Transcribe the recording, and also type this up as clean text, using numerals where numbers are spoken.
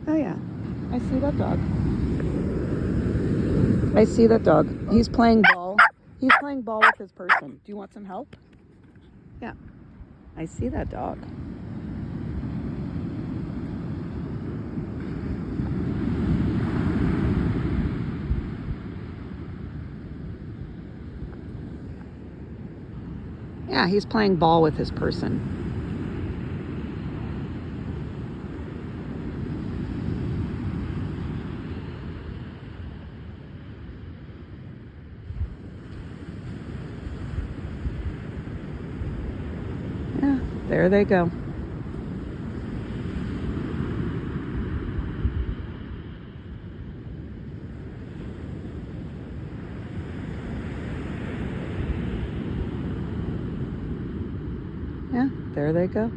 Oh yeah, I see that dog. I see that dog. He's playing ball. He's playing ball with his person. Do you want some help? Yeah, I see that dog. Yeah, he's playing ball with his person. Yeah, there they go. Yeah, there they go.